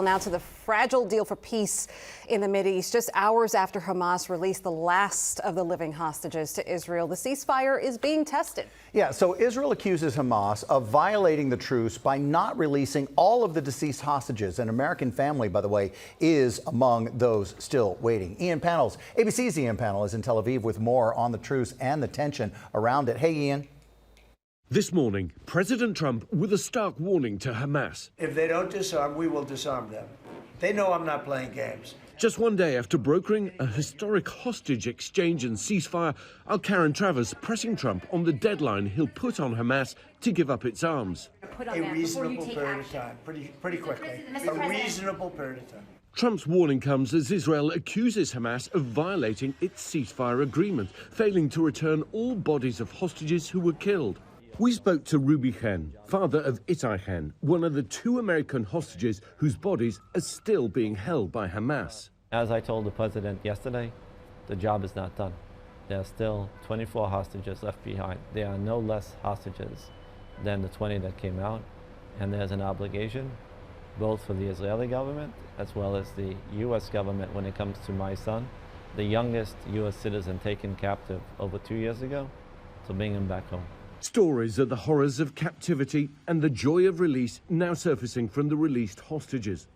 Now to the fragile deal for peace in the Mideast. Just hours after Hamas released the last of the living hostages to Israel, the ceasefire is being tested. Yeah, so Israel accuses Hamas of violating the truce by not releasing all of the deceased hostages. An American family, by the way, is among those still waiting. Ian Pannell, ABC's Ian Pannell, is in Tel Aviv with more on the truce and the tension around it. Hey, Ian. This morning, President Trump with a stark warning to Hamas. If they don't disarm, we will disarm them. They know I'm not playing games. Just one day after brokering a historic hostage exchange and ceasefire, Karen Travers pressing Trump on the deadline he'll put on Hamas to give up its arms. A reasonable period of time, pretty quickly. A reasonable period of time. Trump's warning comes as Israel accuses Hamas of violating its ceasefire agreement, failing to return all bodies of hostages who were killed. We spoke to Ruby Chen, father of Itai Chen, one of the two American hostages whose bodies are still being held by Hamas. As I told the president yesterday, the job is not done. There are still 24 hostages left behind. There are no less hostages than the 20 that came out. And there's an obligation, both for the Israeli government as well as the U.S. government when it comes to my son, the youngest U.S. citizen taken captive over 2 years ago, to bring him back home. Stories of the horrors of captivity and the joy of release now surfacing from the released hostages.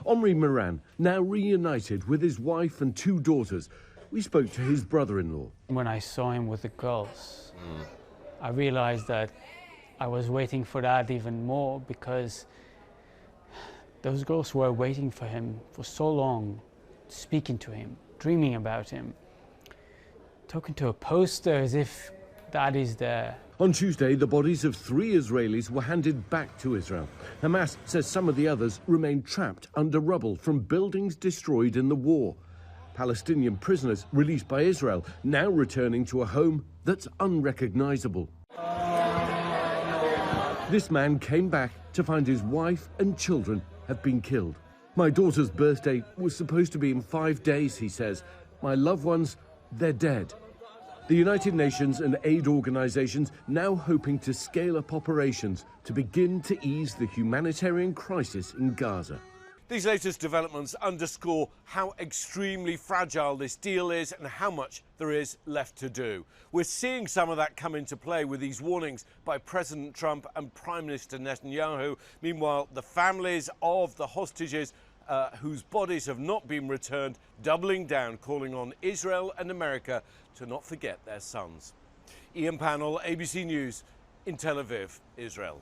Omri Moran, now reunited with his wife and two daughters. We spoke to his brother-in-law. When I saw him with the girls, I realized that I was waiting for that even more, because those girls were waiting for him for so long, speaking to him, dreaming about him, talking to a poster as if that is there. On Tuesday, the bodies of 3 Israelis were handed back to Israel. Hamas says some of the others remain trapped under rubble from buildings destroyed in the war. Palestinian prisoners released by Israel now returning to a home that's unrecognizable. This man came back to find his wife and children have been killed. My daughter's birthday was supposed to be in 5 days, he says. My loved ones, they're dead. The United Nations and aid organizations now hoping to scale up operations to begin to ease the humanitarian crisis in Gaza. These latest developments underscore how extremely fragile this deal is and how much there is left to do. We're seeing some of that come into play with these warnings by President Trump and Prime Minister Netanyahu. Meanwhile, the families of the hostages whose bodies have not been returned, doubling down, calling on Israel and America to not forget their sons. Ian Pannell, ABC News in Tel Aviv, Israel.